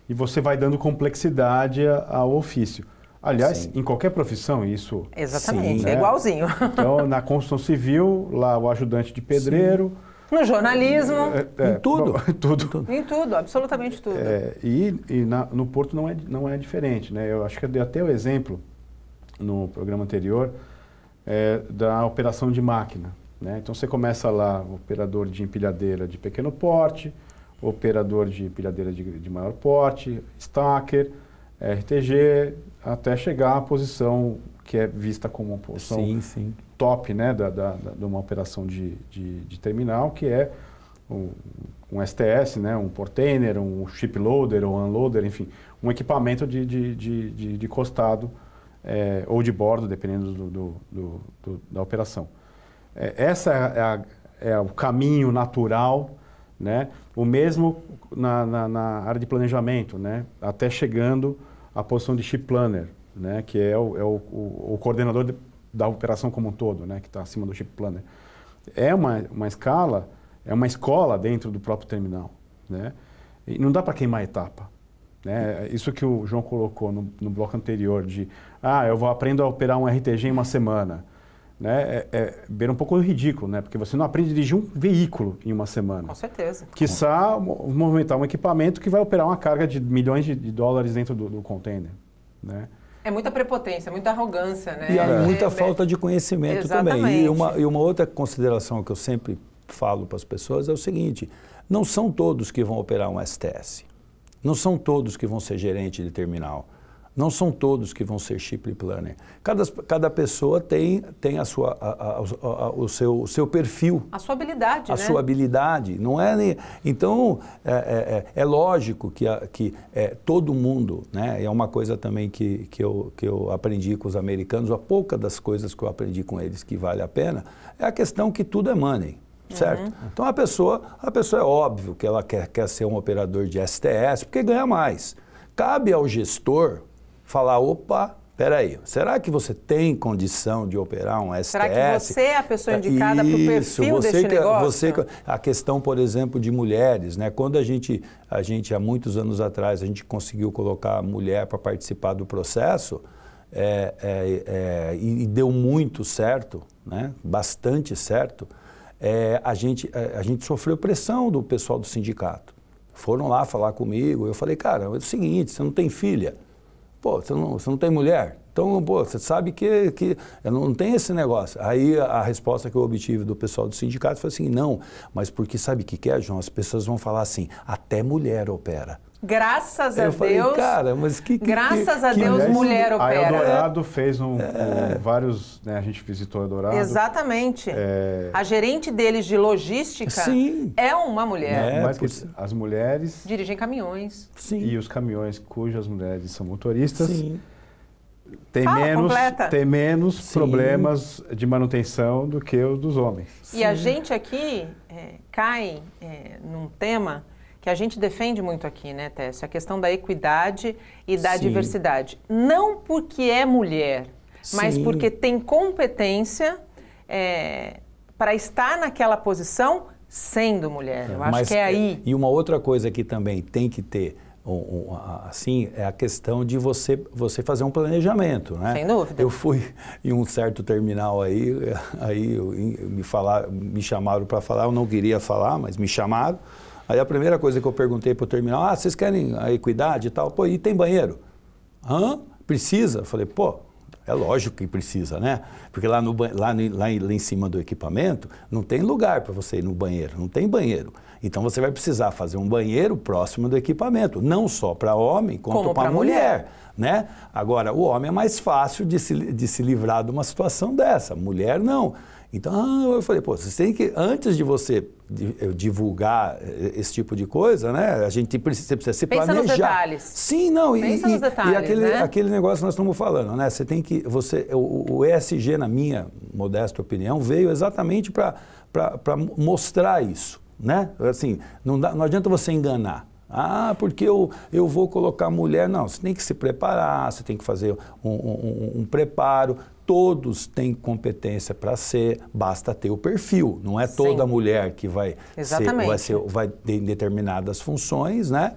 e você vai dando complexidade ao ofício. Aliás, Sim. em qualquer profissão, isso... Exatamente, Sim, é né? igualzinho. Então, na construção civil, lá o ajudante de pedreiro... No jornalismo, Em tudo. Bom, tudo. em tudo, absolutamente tudo. No Porto não é diferente, né? Eu acho que eu dei até o exemplo no programa anterior da operação de máquina, né? Então você começa lá, operador de empilhadeira de pequeno porte, operador de empilhadeira de maior porte, stacker, RTG, até chegar à posição que é vista como uma posição Sim. top, né, de uma operação de terminal, que é um STS, né, um portainer, um ship loader ou unloader, enfim, um equipamento de costado ou de bordo, dependendo da operação. Essa é o caminho natural, né, o mesmo na área de planejamento, né, até chegando à posição de ship planner, né, que é o coordenador da operação como um todo, né, que está acima do ship planner. É uma escala, é uma escola dentro do próprio terminal, né, e não dá para queimar etapa, né. Isso que o João colocou no bloco anterior de, eu aprendo a operar um RTG em uma semana, né, beira um pouco ridículo, né, porque você não aprende a dirigir um veículo em uma semana. Com certeza. Quiçá movimentar um equipamento que vai operar uma carga de milhões de dólares dentro do container, né. É muita prepotência, muita arrogância, né? E há muita falta de conhecimento também. E uma outra consideração que eu sempre falo para as pessoas é o seguinte: não são todos que vão operar um STS, não são todos que vão ser gerente de terminal, não são todos que vão ser ship planner. Cada pessoa tem o seu perfil. A sua habilidade, A sua habilidade. Não é, então, é lógico que todo mundo, né, é uma coisa também que eu aprendi com os americanos, a pouca das coisas que eu aprendi com eles que vale a pena, é a questão que tudo é money. Certo? Então a pessoa é óbvio que ela quer ser um operador de STS, porque ganha mais. Cabe ao gestor falar, opa, peraí, será que você tem condição de operar um STS? Será que você é a pessoa indicada para o perfil deste negócio? A questão, por exemplo, de mulheres, né? Quando a gente, há muitos anos atrás, a gente conseguiu colocar a mulher para participar do processo, e deu muito certo, né? Bastante certo, a gente sofreu pressão do pessoal do sindicato. Foram lá falar comigo, eu falei, cara, é o seguinte, você não tem filha? Pô, você não tem mulher? Então, pô, você sabe que não tem esse negócio. Aí a resposta que eu obtive do pessoal do sindicato foi assim, não, mas porque sabe o que é, João? As pessoas vão falar assim, até mulher opera. Graças a Deus. Falei, cara, mas graças a Deus, aliás, mulher opera. A Eldorado fez vários, né, a gente visitou a Eldorado. Exatamente. A gerente deles de logística é uma mulher. Mas que as mulheres dirigem caminhões. Sim. E os caminhões cujas mulheres são motoristas têm Fala, menos problemas de manutenção do que os dos homens. E a gente aqui cai num tema que a gente defende muito aqui, né, Técio? A questão da equidade e da diversidade. Não porque é mulher, mas porque tem competência para estar naquela posição sendo mulher. Eu acho que é aí. E uma outra coisa que também tem que ter, assim, é a questão de você fazer um planejamento, né? Sem dúvida. Eu fui em um certo terminal aí me chamaram para falar, eu não queria falar, mas me chamaram. Aí a primeira coisa que eu perguntei para o terminal, vocês querem a equidade e tal? Pô, e tem banheiro? Precisa? Eu falei, pô, é lógico que precisa, né? Porque lá em cima do equipamento não tem lugar para você ir no banheiro, não tem banheiro. Então você vai precisar fazer um banheiro próximo do equipamento, não só para homem, como para mulher, né? Agora, o homem é mais fácil de se livrar de uma situação dessa, mulher não. Então, eu falei, pô, vocês têm que, antes de você divulgar esse tipo de coisa, né, você precisa se planejar. Pensa nos detalhes. Sim, não. Pensa nos detalhes, e né? aquele negócio que nós estamos falando, né, você tem que, o ESG, na minha modesta opinião, veio exatamente para mostrar isso, né, assim, não adianta você enganar. Porque eu vou colocar mulher. Não, você tem que se preparar, você tem que fazer um preparo. todos têm competência para ser, basta ter o perfil. Não é toda Sim. mulher que vai ter em determinadas funções, né?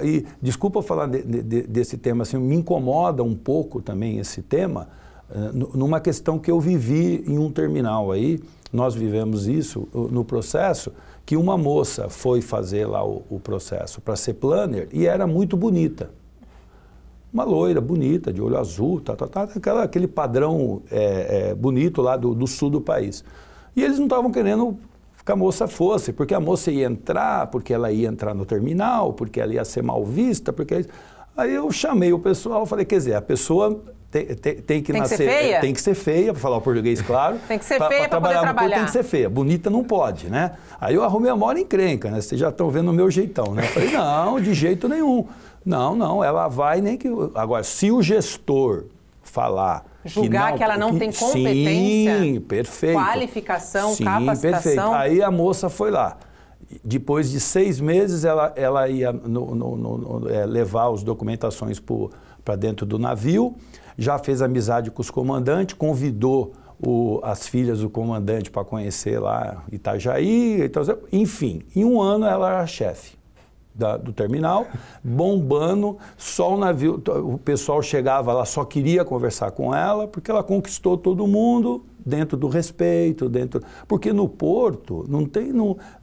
E desculpa falar desse tema, assim, me incomoda um pouco também esse tema, numa questão que eu vivi em um terminal aí, nós vivemos isso no processo, que uma moça foi fazer lá o processo para ser planner e era muito bonita. Uma loira bonita, de olho azul, aquele padrão bonito lá do sul do país. E eles não estavam querendo que a moça fosse, porque a moça ia entrar, porque ela ia entrar no terminal, porque ela ia ser mal vista, porque... Aí eu chamei o pessoal, falei, quer dizer, a pessoa tem que nascer... Ser feia? Tem que ser feia, para falar o português claro. Tem que ser feia para poder trabalhar. Tem que ser feia, bonita não pode, né? Aí eu arrumei a maior encrenca, né? Vocês já estão vendo o meu jeitão, né? Eu falei, não, de jeito nenhum. Não, ela vai nem que... Agora, se o gestor falar... Julgar que ela não tem competência, sim, perfeito. Qualificação, sim, capacitação... Perfeito. Aí a moça foi lá. Depois de 6 meses, ela ia levar as documentações para dentro do navio, já fez amizade com os comandantes, convidou as filhas do comandante para conhecer lá Itajaí, enfim, em 1 ano ela era chefe do terminal, bombando, só o navio, o pessoal chegava lá, só queria conversar com ela, porque ela conquistou todo mundo dentro do respeito, porque no porto não tem,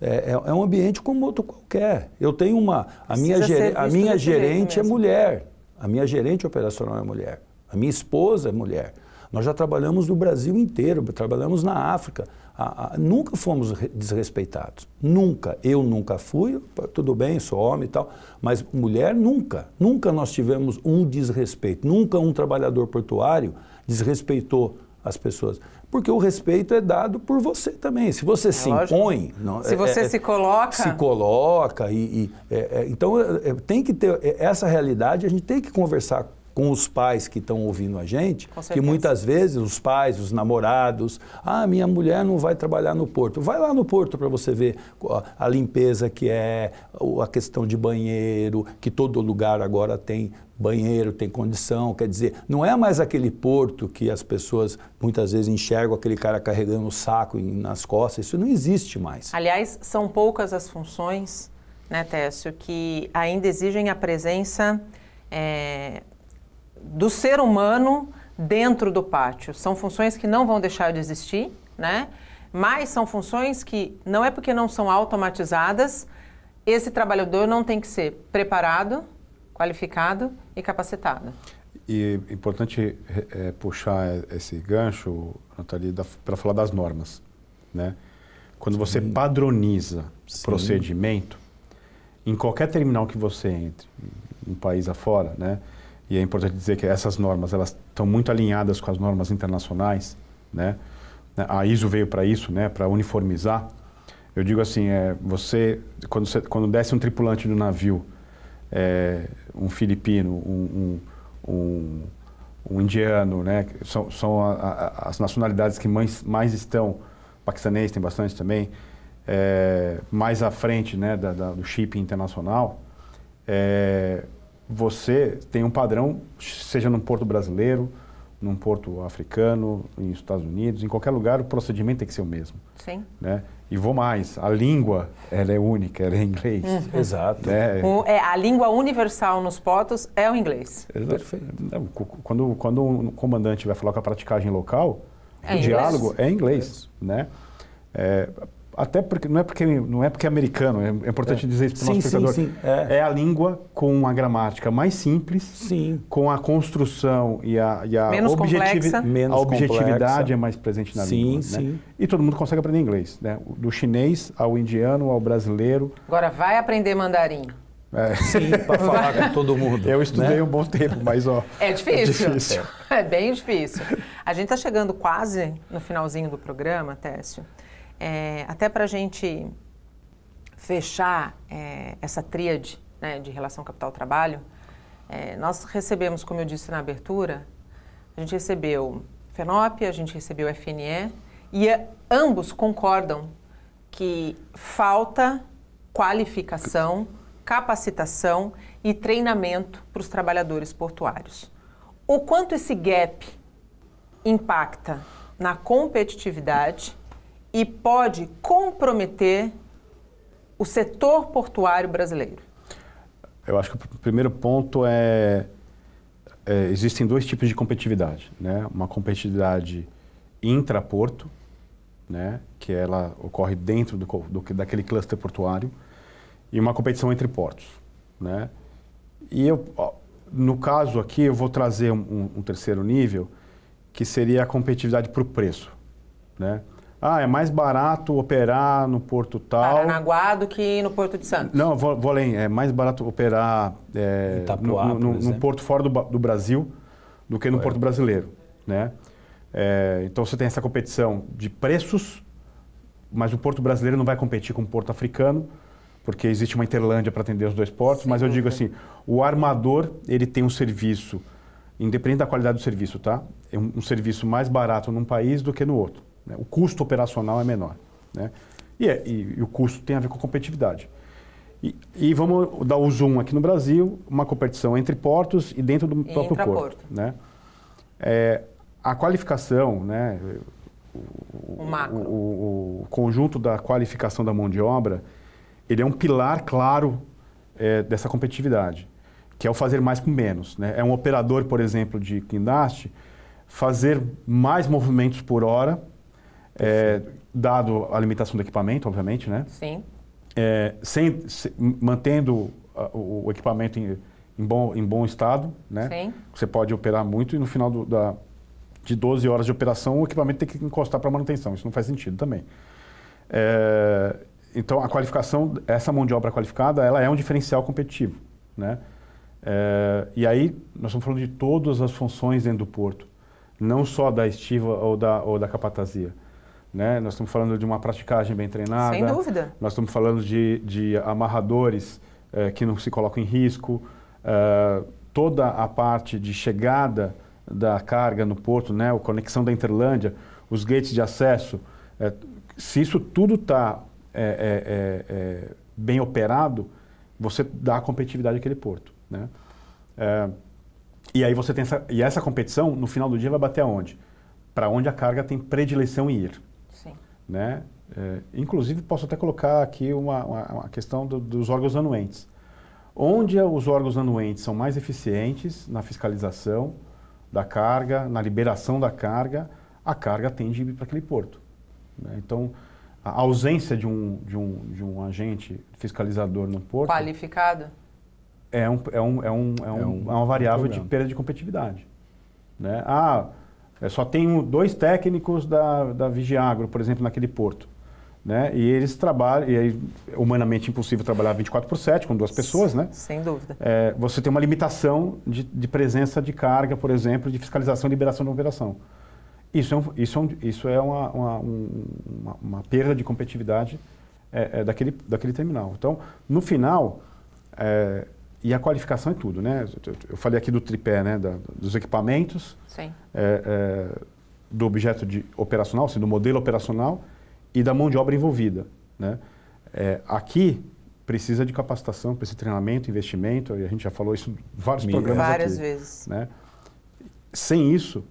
é um ambiente como outro qualquer. Eu tenho a minha gerente é mulher, a minha gerente operacional é mulher, a minha esposa é mulher. Nós já trabalhamos no Brasil inteiro, trabalhamos na África. Nunca fomos desrespeitados. Nunca. Eu nunca fui, tudo bem, sou homem e tal, mas mulher nunca. Nunca nós tivemos um desrespeito. Nunca um trabalhador portuário desrespeitou as pessoas. Porque o respeito é dado por você também. Se você se impõe... Se você se coloca... Se coloca. Então, tem que ter essa realidade, a gente tem que conversar com os pais que estão ouvindo a gente, que muitas vezes os pais, os namorados, minha mulher não vai trabalhar no porto. Vai lá no porto para você ver a limpeza que é, a questão de banheiro, que todo lugar agora tem banheiro, tem condição, quer dizer, não é mais aquele porto que as pessoas muitas vezes enxergam aquele cara carregando o saco nas costas, isso não existe mais. Aliás, são poucas as funções, né, Técio, que ainda exigem a presença do ser humano dentro do pátio. São funções que não vão deixar de existir, né? Mas são funções que, não é porque não são automatizadas, esse trabalhador não tem que ser preparado, qualificado e capacitado. E é importante puxar esse gancho, Nathalie, para falar das normas, né? Quando você padroniza procedimento, em qualquer terminal que você entre, um país afora, né? E é importante dizer que essas normas, elas estão muito alinhadas com as normas internacionais, né? A ISO veio para isso, né? Para uniformizar. Eu digo assim, quando desce um tripulante do navio, um filipino, um indiano, né? São as nacionalidades que mais estão, paquistanês tem bastante também, mais à frente, né? Do shipping internacional, você tem um padrão, seja num porto brasileiro, num porto africano, nos Estados Unidos, em qualquer lugar o procedimento tem que ser o mesmo. Sim. Né? E vou mais, a língua ela é única, ela é inglês. Exato. Né? A língua universal nos portos é o inglês. Perfeito. Quando um comandante vai falar com a praticagem local, o diálogo é inglês. Né? Até porque não é porque é americano, é importante dizer isso para o nosso espectador. Sim. É a língua com a gramática mais simples, com a construção e a objetividade é mais presente na língua. Né? E todo mundo consegue aprender inglês, né? Do chinês ao indiano, ao brasileiro. Agora vai aprender mandarim. Sim, para falar com todo mundo. Eu estudei um bom tempo, mas é difícil. É bem difícil. A gente está chegando quase no finalzinho do programa, Técio. Até para a gente fechar essa tríade, né, de relação capital-trabalho, nós recebemos, como eu disse na abertura, a gente recebeu FENOP, a gente recebeu FNE, e ambos concordam que falta qualificação, capacitação e treinamento para os trabalhadores portuários. O quanto esse gap impacta na competitividade e pode comprometer o setor portuário brasileiro? Eu acho que o primeiro ponto existem dois tipos de competitividade, né? Uma competitividade intraporto, né? Que ela ocorre dentro daquele cluster portuário, e uma competição entre portos, né? E no caso aqui eu vou trazer um terceiro nível, que seria a competitividade por preço, né? É mais barato operar no porto tal... Paranaguá do que no Porto de Santos. Não, vou além. É mais barato operar no porto fora do Brasil do que no porto brasileiro, né? Então você tem essa competição de preços, mas o porto brasileiro não vai competir com o porto africano, porque existe uma Interlândia para atender os dois portos. Mas eu digo assim, o armador, ele tem um serviço, independente da qualidade do serviço, tá? É um serviço mais barato num país do que no outro. O custo operacional é menor, né? E o custo tem a ver com competitividade. E vamos dar o zoom aqui no Brasil, uma competição entre portos e dentro do próprio porto, né? A qualificação, né? O conjunto da qualificação da mão de obra, ele é um pilar claro dessa competitividade, que é o fazer mais com menos, né? É um operador, por exemplo, de guindaste, fazer mais movimentos por hora, dado a limitação do equipamento, obviamente, né? Sim. Mantendo o equipamento em bom estado, né? Sim. Você pode operar muito e no final de 12 horas de operação o equipamento tem que encostar para manutenção. Isso não faz sentido também. Então, a qualificação, essa mão de obra qualificada, ela é um diferencial competitivo, né? E aí, nós estamos falando de todas as funções dentro do porto, não só da estiva ou da capatazia, né? Nós estamos falando de uma praticagem bem treinada. Sem dúvida. Nós estamos falando de amarradores que não se colocam em risco, toda a parte de chegada da carga no porto, né? A conexão da Interlândia, os gates de acesso. Se isso tudo está bem operado, você dá competitividade àquele porto, né? E aí você tem essa competição, no final do dia, vai bater aonde? Para onde a carga tem predileção em ir. Sim. Né? Inclusive, posso até colocar aqui uma questão dos órgãos anuentes. Onde os órgãos anuentes são mais eficientes na fiscalização da carga, na liberação da carga, a carga tende a ir para aquele porto, né? Então, a ausência de um agente fiscalizador no porto... Qualificado? É uma variável de perda de competitividade, né? Só tenho 2 técnicos da Vigiagro, por exemplo, naquele porto, né? E eles trabalham, e aí, humanamente impossível trabalhar 24/7 com 2 pessoas, né? Sem dúvida. Você tem uma limitação de presença de carga, por exemplo, de fiscalização e liberação de operação. Isso é uma perda de competitividade daquele terminal. Então, no final... E a qualificação é tudo, né? Eu falei aqui do tripé, né? Dos equipamentos, sim, do objeto operacional, assim, do modelo operacional e da mão de obra envolvida, né? Aqui precisa de capacitação, precisa de treinamento, investimento, e a gente já falou isso em vários programas aqui. Várias vezes. Né? Sem isso,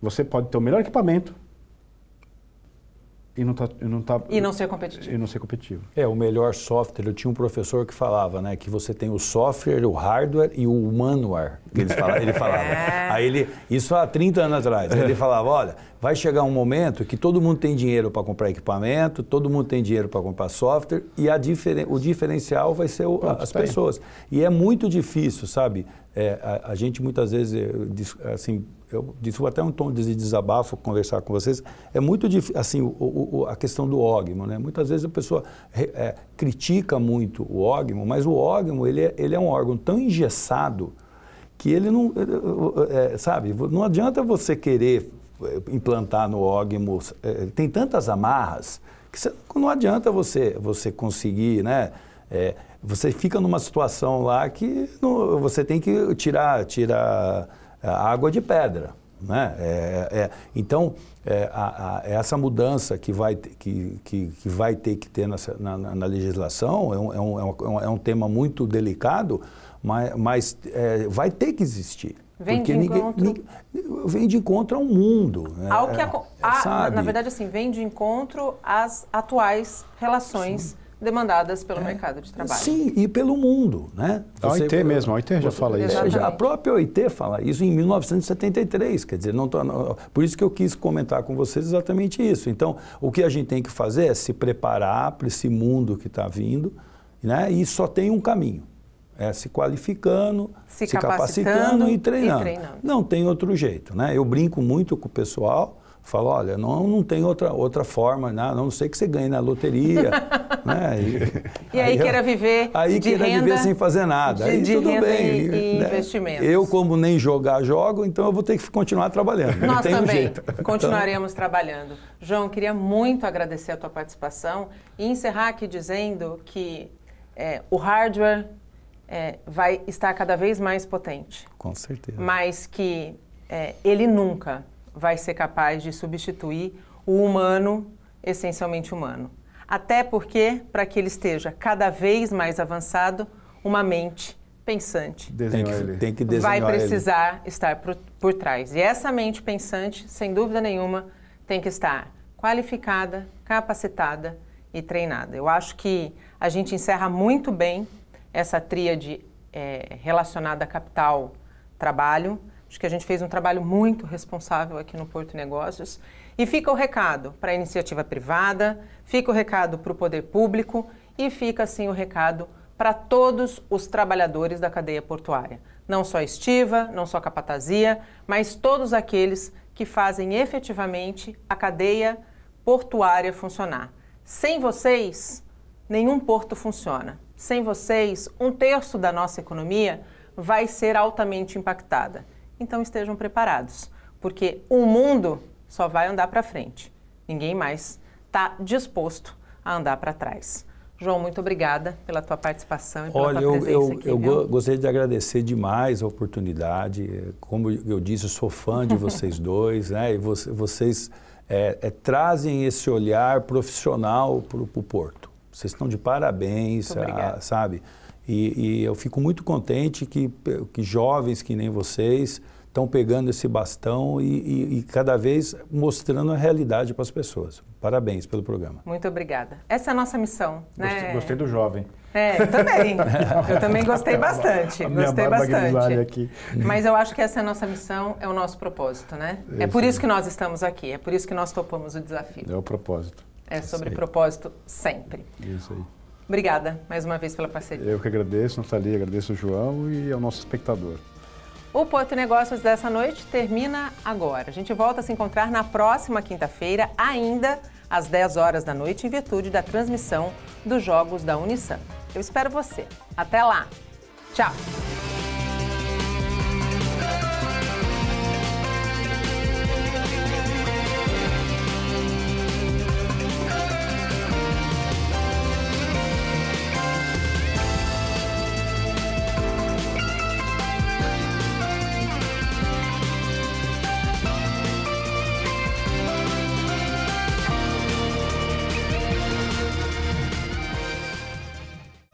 você pode ter o melhor equipamento e não ser competitivo. O melhor software, eu tinha um professor que falava, né, que você tem o software, o hardware e o manual, que ele falava. Aí isso há 30 anos atrás, ele falava, olha, vai chegar um momento que todo mundo tem dinheiro para comprar equipamento, todo mundo tem dinheiro para comprar software e o diferencial vai ser as pessoas. E é muito difícil, sabe? A gente muitas vezes, assim, eu disse até um tom de desabafo conversar com vocês, é muito difícil, assim, a questão do ógimo, né? Muitas vezes a pessoa critica muito o ógimo, mas o ógimo, ele é um órgão tão engessado que ele não, sabe, não adianta você querer implantar no ógimo, tem tantas amarras, que não adianta você conseguir, né? Você fica numa situação lá que você tem que tirar a água de pedra, né? Então, essa mudança que vai ter que ter na legislação é um tema muito delicado, mas vai ter que existir. Vem Porque de encontro... vem de encontro ao mundo. Ao que sabe? Na verdade, assim, vem de encontro às atuais relações demandadas pelo mercado de trabalho. Sim, e pelo mundo, né? A OIT mesmo, a OIT já fala isso. Exatamente. A própria OIT fala isso em 1973, quer dizer, por isso que eu quis comentar com vocês exatamente isso. Então, o que a gente tem que fazer é se preparar para esse mundo que está vindo, né? E só tem um caminho, é se qualificando, se capacitando e treinando. Não tem outro jeito, né? Eu brinco muito com o pessoal, falo, olha, não tem outra forma, não sei que você ganhe na loteria, né? E aí queira viver de renda, viver sem fazer nada. Aí de tudo renda bem, e né? investimentos. Eu, como nem jogo, então eu vou ter que continuar trabalhando. Nós tem também jeito. continuaremos trabalhando. João, queria muito agradecer a tua participação e encerrar aqui dizendo que o hardware vai estar cada vez mais potente. Com certeza. Mas que ele nunca vai ser capaz de substituir o humano, essencialmente humano. Até porque, para que ele esteja cada vez mais avançado, uma mente pensante Tem que desenhar vai precisar estar por trás. E essa mente pensante, sem dúvida nenhuma, tem que estar qualificada, capacitada e treinada. Eu acho que a gente encerra muito bem essa tríade relacionada a capital, trabalho. Acho que a gente fez um trabalho muito responsável aqui no Porto Negócios. E fica o recado para a iniciativa privada, fica o recado para o poder público e fica, assim, o recado para todos os trabalhadores da cadeia portuária. Não só estiva, não só capatazia, mas todos aqueles que fazem efetivamente a cadeia portuária funcionar. Sem vocês, nenhum porto funciona. Sem vocês, 1/3 da nossa economia vai ser altamente impactada. Então estejam preparados, porque o mundo só vai andar para frente. Ninguém mais está disposto a andar para trás. João, muito obrigada pela tua participação e pela tua presença aqui. Eu gostaria de agradecer demais a oportunidade. Como eu disse, eu sou fã de vocês dois, né? E vocês trazem esse olhar profissional para o Porto. Vocês estão de parabéns, sabe? E eu fico muito contente que jovens que nem vocês estão pegando esse bastão e cada vez mostrando a realidade para as pessoas. Parabéns pelo programa. Muito obrigada. Essa é a nossa missão, né? Gostei do jovem. Eu também. Eu também gostei bastante. Gostei bastante. Aqui. Mas eu acho que essa é a nossa missão, é o nosso propósito, né? É por isso que nós estamos aqui, é por isso que nós topamos o desafio. É o propósito. É sobre propósito sempre. Isso aí. Obrigada mais uma vez pela parceria. Eu que agradeço, Nathalie, agradeço o João e ao nosso espectador. O Porto Negócios dessa noite termina agora. A gente volta a se encontrar na próxima quinta-feira, ainda às 10 horas da noite, em virtude da transmissão dos Jogos da Unisan. Eu espero você. Até lá. Tchau.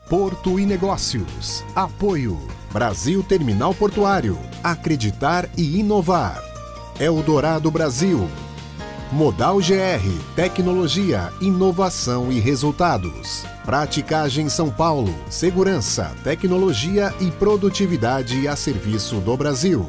Porto e Negócios. Apoio. Brasil Terminal Portuário. Acreditar e inovar. Eldorado Brasil. Modal GR. Tecnologia, inovação e resultados. Praticagem São Paulo. Segurança, tecnologia e produtividade a serviço do Brasil.